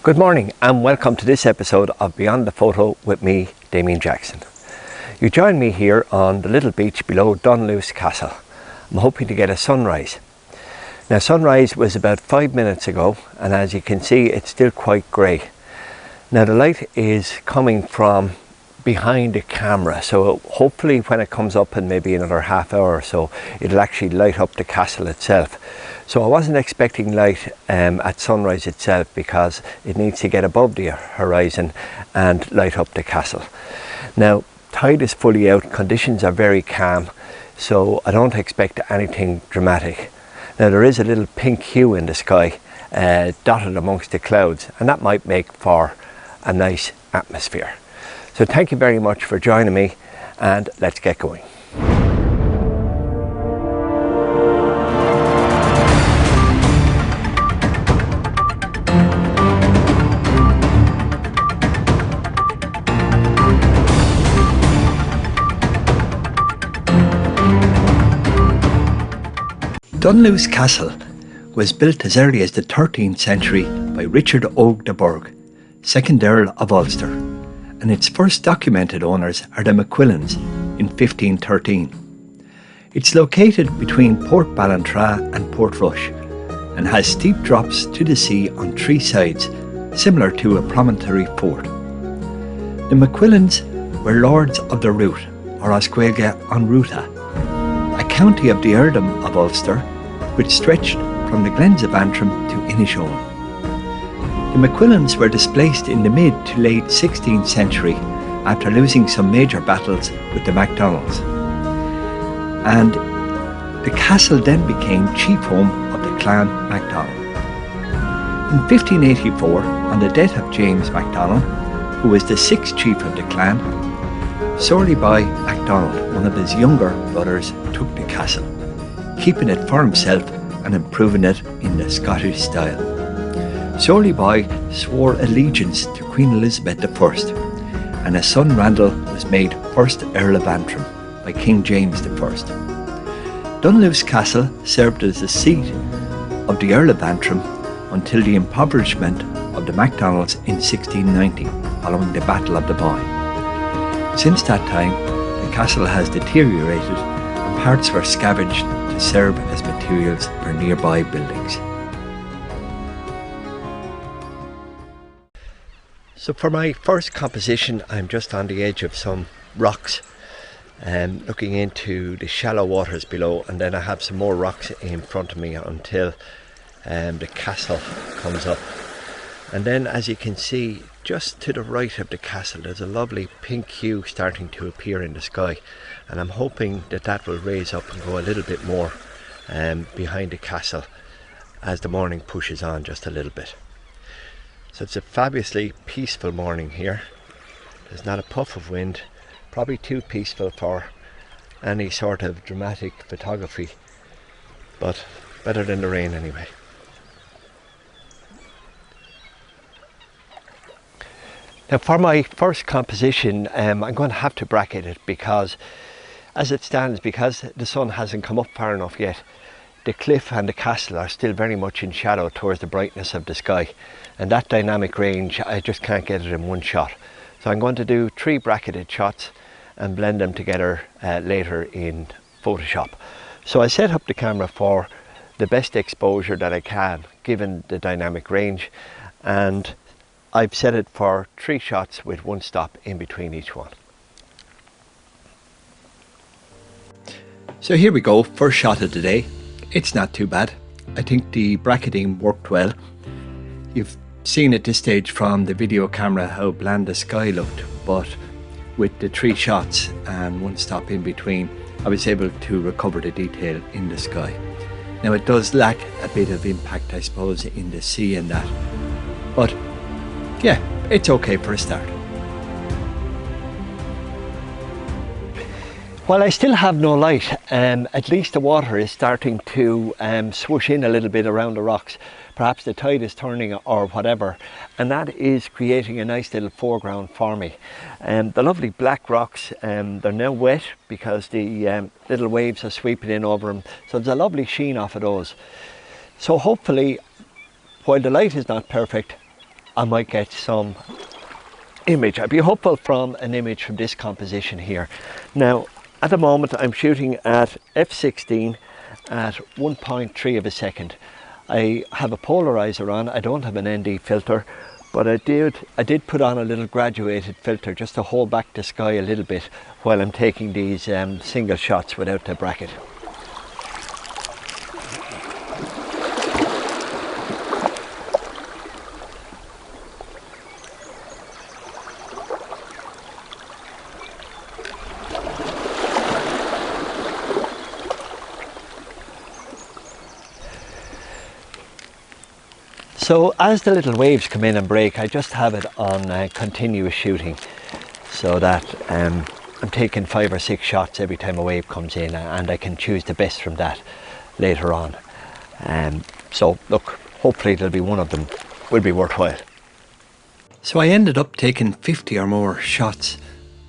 Good morning and welcome to this episode of Beyond the Photo with me, Damien Jackson. You join me here on the little beach below Dunluce Castle. I'm hoping to get a sunrise. Now, sunrise was about 5 minutes ago, and as you can see it's still quite grey. Now the light is coming from behind the camera, so hopefully when it comes up in maybe another half hour or so, it'll actually light up the castle itself. So I wasn't expecting light at sunrise itself because it needs to get above the horizon and light up the castle. Now, tide is fully out, conditions are very calm, so I don't expect anything dramatic. Now there is a little pink hue in the sky dotted amongst the clouds, and that might make for a nice atmosphere. So thank you very much for joining me, and let's get going. Dunluce Castle was built as early as the 13th century by Richard Og de Burgh, 2nd Earl of Ulster, and its first documented owners are the McQuillans in 1513. It's located between Port Ballantrae and Portrush and has steep drops to the sea on three sides, similar to a promontory fort. The McQuillans were lords of the Root, or as Gaeilge an Ruta, a county of the Earldom of Ulster, which stretched from the glens of Antrim to Inishowen. The McQuillans were displaced in the mid to late 16th century after losing some major battles with the MacDonalds. And the castle then became chief home of the Clan MacDonald. In 1584, on the death of James MacDonald, who was the sixth chief of the clan, Sorley Boy MacDonald, one of his younger brothers, took the castle, keeping it for himself and improving it in the Scottish style. Sorley Boy swore allegiance to Queen Elizabeth I, and his son Randall was made 1st Earl of Antrim by King James I. Dunluce Castle served as the seat of the Earl of Antrim until the impoverishment of the MacDonalds in 1690, following the Battle of the Boyne. Since that time, the castle has deteriorated and parts were scavenged to serve as materials for nearby buildings. So for my first composition, I'm just on the edge of some rocks and looking into the shallow waters below, and then I have some more rocks in front of me until the castle comes up. And then, as you can see, just to the right of the castle, there's a lovely pink hue starting to appear in the sky, and I'm hoping that that will raise up and go a little bit more behind the castle as the morning pushes on just a little bit. So it's a fabulously peaceful morning here. There's not a puff of wind, probably too peaceful for any sort of dramatic photography, but better than the rain anyway. Now for my first composition, I'm going to have to bracket it because as it stands, because the sun hasn't come up far enough yet, the cliff and the castle are still very much in shadow towards the brightness of the sky, and that dynamic range, I just can't get it in one shot. So I'm going to do 3 bracketed shots and blend them together later in Photoshop. So I set up the camera for the best exposure that I can given the dynamic range, and I've set it for 3 shots with 1 stop in between each one. So here we go, first shot of the day. It's not too bad. I think the bracketing worked well. You've seen at this stage from the video camera how bland the sky looked, but with the 3 shots and 1 stop in between, I was able to recover the detail in the sky. Now it does lack a bit of impact, I suppose, in the sea and that, but yeah, it's okay for a start. While I still have no light, at least the water is starting to swoosh in a little bit around the rocks. Perhaps the tide is turning or whatever, and that is creating a nice little foreground for me. The lovely black rocks, they're now wet because the little waves are sweeping in over them, so there's a lovely sheen off of those. So hopefully, while the light is not perfect, I might get some image. I'd be hopeful from an image from this composition here. Now, at the moment, I'm shooting at f/16 at 1.3 of a second. I have a polarizer on. I don't have an ND filter, but I did put on a little graduated filter just to hold back the sky a little bit while I'm taking these single shots without the bracket. So as the little waves come in and break, I just have it on continuous shooting, so that I'm taking 5 or 6 shots every time a wave comes in, and I can choose the best from that later on. So look, hopefully there'll be one of them will be worthwhile. So I ended up taking 50 or more shots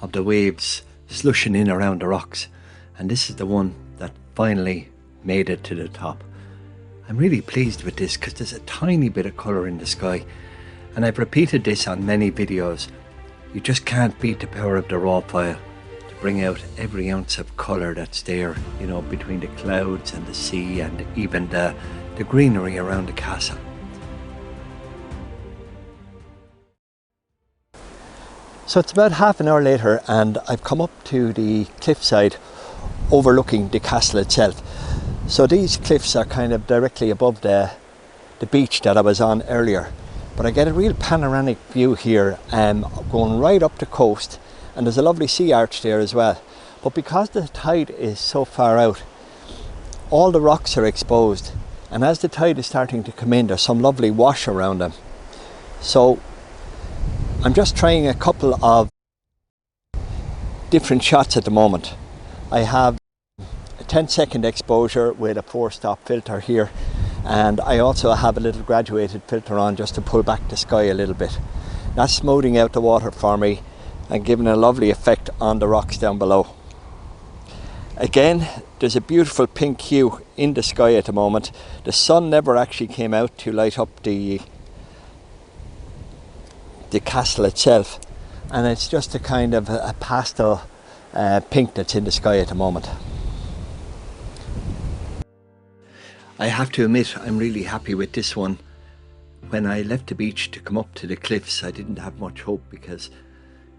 of the waves slushing in around the rocks, and this is the one that finally made it to the top. I'm really pleased with this because there's a tiny bit of colour in the sky, and I've repeated this on many videos. You just can't beat the power of the raw file to bring out every ounce of colour that's there, you know, between the clouds and the sea and even the greenery around the castle. So it's about half an hour later and I've come up to the cliffside overlooking the castle itself. So these cliffs are kind of directly above the beach that I was on earlier, but I get a real panoramic view here, going right up the coast, and there's a lovely sea arch there as well. But because the tide is so far out, all the rocks are exposed, and as the tide is starting to come in, there's some lovely wash around them. So I'm just trying a couple of different shots at the moment. I have 10-second exposure with a 4-stop filter here, and I also have a little graduated filter on just to pull back the sky a little bit. That's smoothing out the water for me and giving a lovely effect on the rocks down below. Again, there's a beautiful pink hue in the sky at the moment. The sun never actually came out to light up the castle itself, and it's just a kind of a pastel pink that's in the sky at the moment. I have to admit, I'm really happy with this one. When I left the beach to come up to the cliffs, I didn't have much hope because,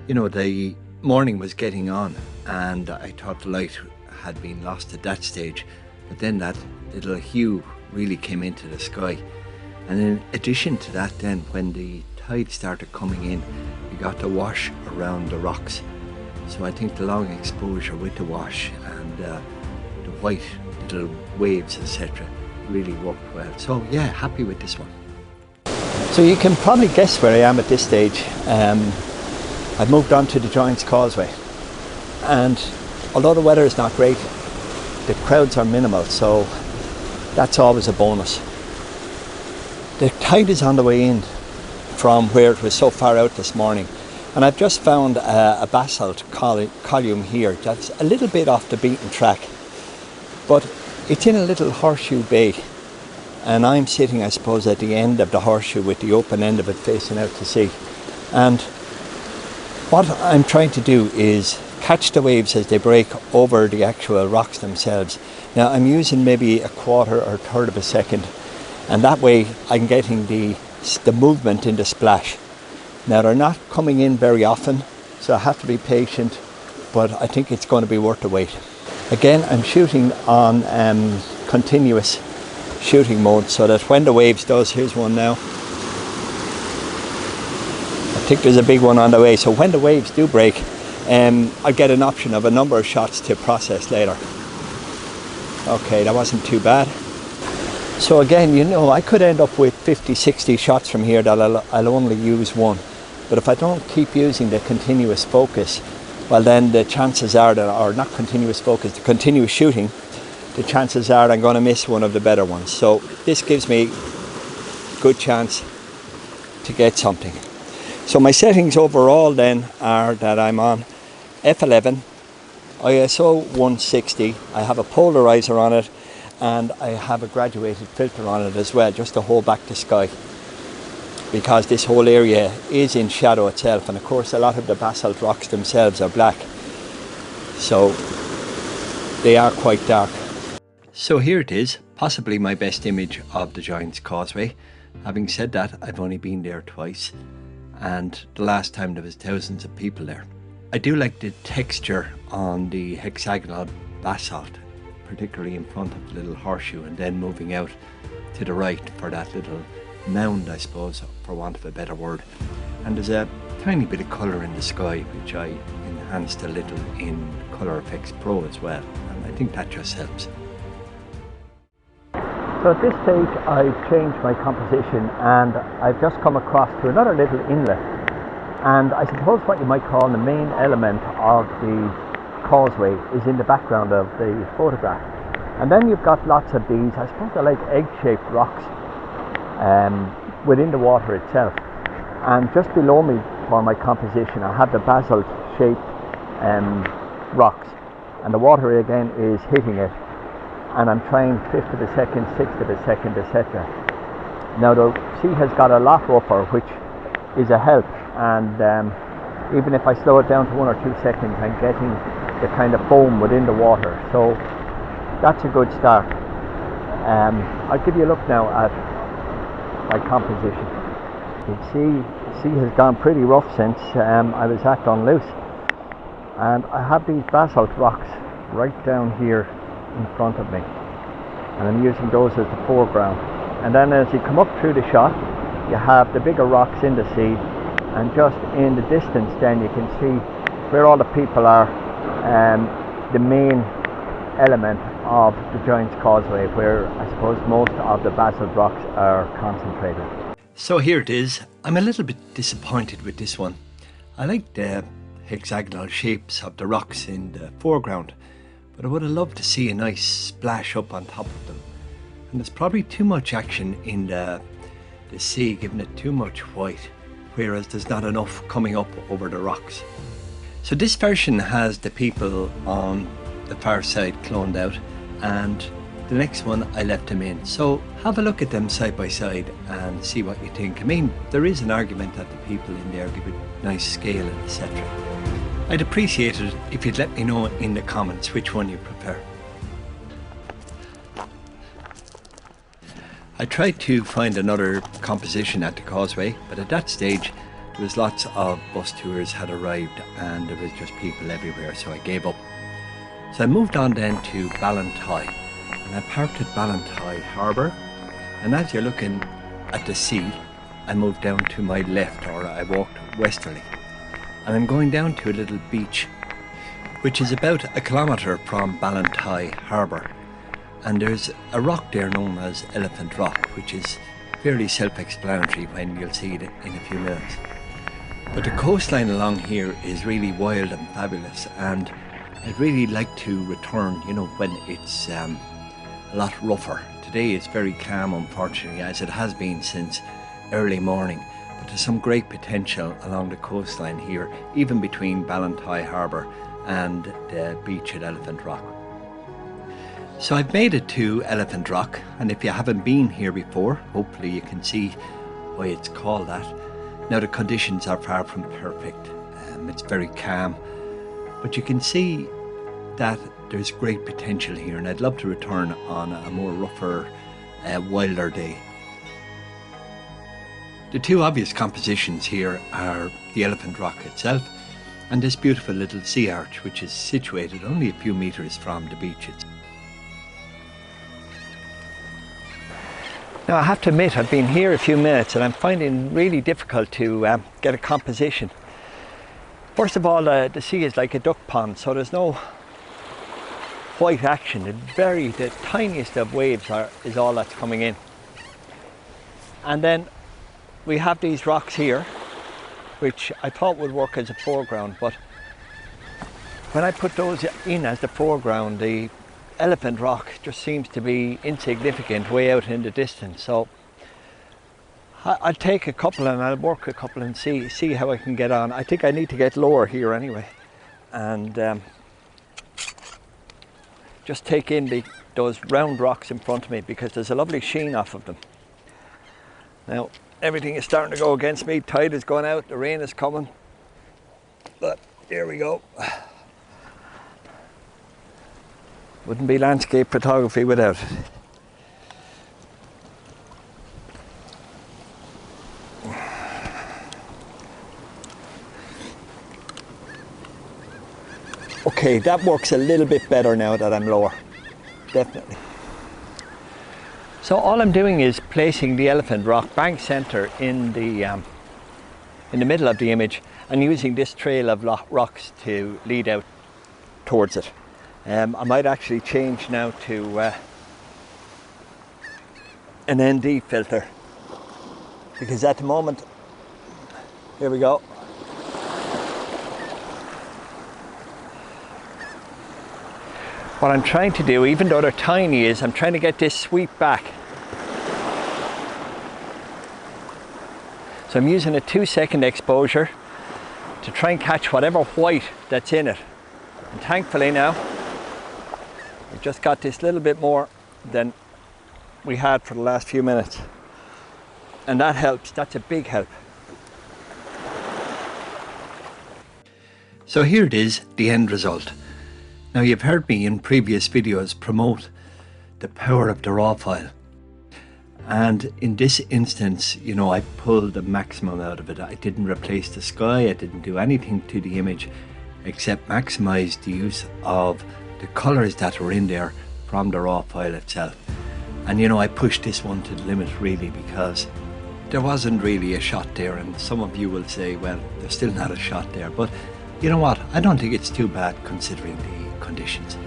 you know, the morning was getting on and I thought the light had been lost at that stage. But then that little hue really came into the sky. And in addition to that, then when the tide started coming in, we got the wash around the rocks. So I think the long exposure with the wash and the white little waves, etc., really worked well. So yeah, happy with this one. So you can probably guess where I am at this stage. I've moved on to the Giant's Causeway, and although the weather is not great, the crowds are minimal, so that's always a bonus. The tide is on the way in from where it was so far out this morning, and I've just found a basalt column here that's a little bit off the beaten track, but it's in a little horseshoe bay, and I'm sitting, I suppose, at the end of the horseshoe with the open end of it facing out to sea. And what I'm trying to do is catch the waves as they break over the actual rocks themselves. Now I'm using maybe a quarter or a third of a second, and that way I'm getting the movement in the splash. Now they're not coming in very often, so I have to be patient, but I think it's going to be worth the wait. Again, I'm shooting on continuous shooting mode, so that when the waves does, here's one now. I think there's a big one on the way, so when the waves do break, I get an option of a number of shots to process later. Okay, that wasn't too bad. So again, you know, I could end up with 50-60 shots from here that I'll only use one. But if I don't keep using the continuous focus, well then the chances are that, or not continuous focus, the continuous shooting, the chances are I'm going to miss one of the better ones. So this gives me a good chance to get something. So my settings overall then are that I'm on f11, ISO 160, I have a polarizer on it, and I have a graduated filter on it as well, just to hold back the sky. because this whole area is in shadow itself, and of course a lot of the basalt rocks themselves are black, so they are quite dark. So here it is, possibly my best image of the Giant's Causeway. Having said that, I've only been there twice, and the last time there was thousands of people there. I do like the texture on the hexagonal basalt, particularly in front of the little horseshoe, and then moving out to the right for that little mound, I suppose, for want of a better word. And there's a tiny bit of colour in the sky, which I enhanced a little in Colour Effects Pro as well, and I think that just helps. So at this stage I've changed my composition, and I've just come across to another little inlet, and I suppose what you might call the main element of the causeway is in the background of the photograph. And then you've got lots of these, I suppose they're like egg-shaped rocks within the water itself. And just below me for my composition I have the basalt-shaped rocks, and the water again is hitting it, and I'm trying 5th of a second, 6th of a second, etc. Now the sea has got a lot rougher, which is a help, and even if I slow it down to 1 or 2 seconds, I'm getting the kind of foam within the water, so that's a good start. I'll give you a look now at my composition. You can see the sea has gone pretty rough since I was at Dunluce, and I have these basalt rocks right down here in front of me, and I'm using those as the foreground. And then as you come up through the shot, you have the bigger rocks in the sea, and just in the distance then you can see where all the people are, the main element of the Giant's Causeway, where I suppose most of the basalt rocks are concentrated. So here it is. I'm a little bit disappointed with this one. I like the hexagonal shapes of the rocks in the foreground, but I would have loved to see a nice splash up on top of them. And there's probably too much action in the sea, giving it too much white, whereas there's not enough coming up over the rocks. So this version has the people on the far side cloned out, and the next one I left them in. So have a look at them side by side and see what you think. I mean, there is an argument that the people in there give it nice scale, etc. I'd appreciate it if you'd let me know in the comments which one you prefer. I tried to find another composition at the Causeway, but at that stage there was lots of bus tours had arrived and there was just people everywhere, so I gave up. So I moved on then to Ballantyre, and I parked at Ballantyre Harbour, and as you're looking at the sea, I moved down to my left, or I walked westerly, and I'm going down to a little beach which is about 1 kilometre from Ballantyre Harbour, and there's a rock there known as Elephant Rock, which is fairly self-explanatory when you'll see it in a few minutes. But the coastline along here is really wild and fabulous, and I'd really like to return, you know, when it's a lot rougher. Today it's very calm, unfortunately, as it has been since early morning, but there's some great potential along the coastline here, even between Ballantyre Harbour and the beach at Elephant Rock. So I've made it to Elephant Rock, and if you haven't been here before, hopefully you can see why it's called that. Now the conditions are far from perfect, it's very calm, but you can see that there's great potential here, and I'd love to return on a more rougher, wilder day. The two obvious compositions here are the Elephant Rock itself and this beautiful little sea arch, which is situated only a few metres from the beach. Now I have to admit, I've been here a few minutes and I'm finding it really difficult to get a composition. First of all, the sea is like a duck pond, so there's no white action. The tiniest of waves is all that's coming in. And then we have these rocks here, which I thought would work as a foreground, but when I put those in as the foreground, the Elephant Rock just seems to be insignificant way out in the distance. So I'll take a couple and I'll work a couple and see how I can get on. I think I need to get lower here anyway, and just take in those round rocks in front of me, because there's a lovely sheen off of them. Now Everything is starting to go against me. Tide is going out, the rain is coming. But here we go. Wouldn't be landscape photography without it. Okay, that works a little bit better now that I'm lower. Definitely. So all I'm doing is placing the elephant rock bank center in the middle of the image and using this trail of rocks to lead out towards it. I might actually change now to an ND filter, because at the moment, here we go. What I'm trying to do, even though they're tiny, is I'm trying to get this sweep back. So I'm using a 2-second exposure to try and catch whatever white that's in it. And thankfully now, we've just got this little bit more than we had for the last few minutes. And that helps, that's a big help. So here it is, the end result. Now, you've heard me in previous videos promote the power of the raw file, and in this instance, you know, I pulled the maximum out of it. I didn't replace the sky, I didn't do anything to the image except maximize the use of the colors that were in there from the raw file itself. And you know, I pushed this one to the limit really, because there wasn't really a shot there, and some of you will say, well, there's still not a shot there, but you know what, I don't think it's too bad considering the conditions.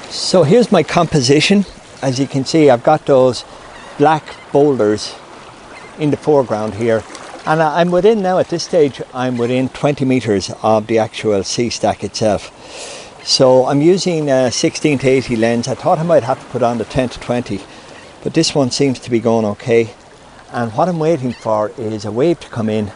So here's my composition. As you can see, I've got those black boulders in the foreground here, and I'm within now, at this stage, I'm within 20 meters of the actual sea stack itself. So I'm using a 16-80 lens. I thought I might have to put on the 10-20, but this one seems to be going okay. And what I'm waiting for is a wave to come in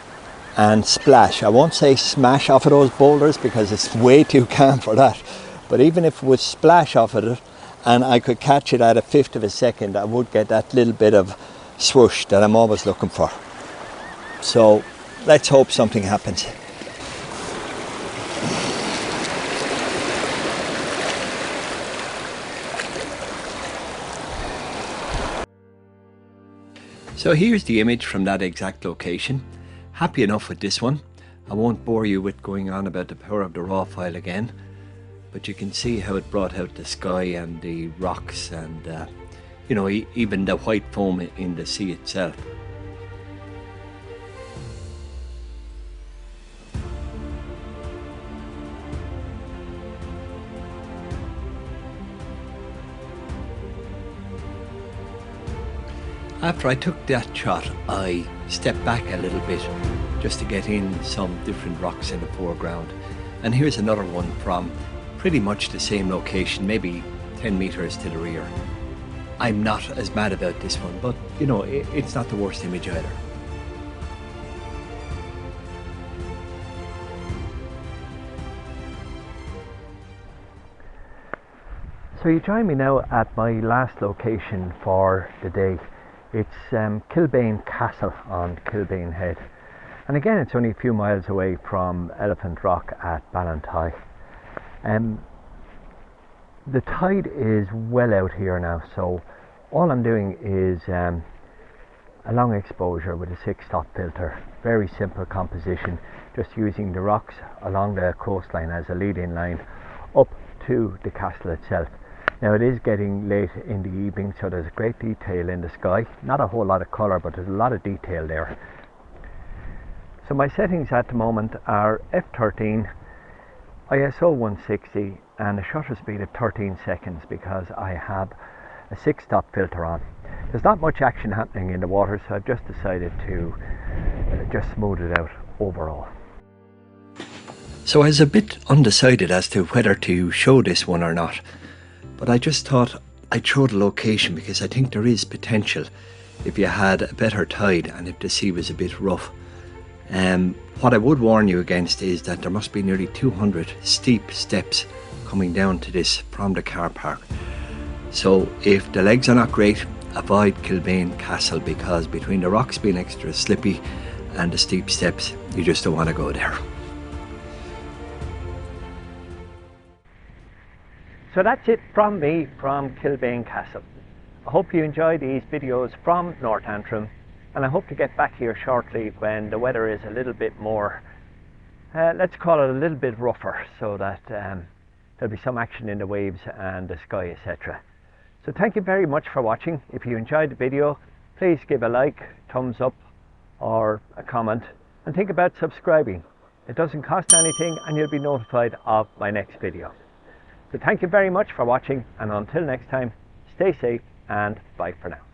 and splash. I won't say smash off of those boulders because it's way too calm for that. But even if it would splash off of it and I could catch it at a 1/5 of a second, I would get that little bit of swoosh that I'm always looking for. So let's hope something happens. So here's the image from that exact location. Happy enough with this one. I won't bore you with going on about the power of the raw file again, but you can see how it brought out the sky and the rocks and you know, even the white foam in the sea itself. After I took that shot, I stepped back a little bit just to get in some different rocks in the foreground. And here's another one from pretty much the same location, maybe 10 meters to the rear. I'm not as mad about this one, but you know, it's not the worst image either. So you join me now at my last location for the day. It's Kilbane Castle on Kilbane Head, and again it's only a few miles away from Elephant Rock at Ballantyre. The tide is well out here now, so all I'm doing is a long exposure with a 6-stop filter. Very simple composition, just using the rocks along the coastline as a lead-in line up to the castle itself. Now it is getting late in the evening, so there's great detail in the sky. Not a whole lot of colour, but there's a lot of detail there. So my settings at the moment are f13, ISO 160 and a shutter speed of 13 seconds because I have a 6-stop filter on. There's not much action happening in the water, so I've just decided to just smooth it out overall. So I was a bit undecided as to whether to show this one or not. But I just thought I'd show the location because I think there is potential if you had a better tide and if the sea was a bit rough. What I would warn you against is that there must be nearly 200 steep steps coming down to this from the car park. So if the legs are not great, avoid Kilbane Castle, because between the rocks being extra slippy and the steep steps, you just don't want to go there. So that's it from me from Kilbane Castle. I hope you enjoy these videos from North Antrim, and I hope to get back here shortly when the weather is a little bit more, let's call it a little bit rougher, so that there'll be some action in the waves and the sky, etc. So thank you very much for watching. If you enjoyed the video, please give a like, thumbs up or a comment, and think about subscribing. It doesn't cost anything and you'll be notified of my next video. So thank you very much for watching, and until next time, stay safe and bye for now.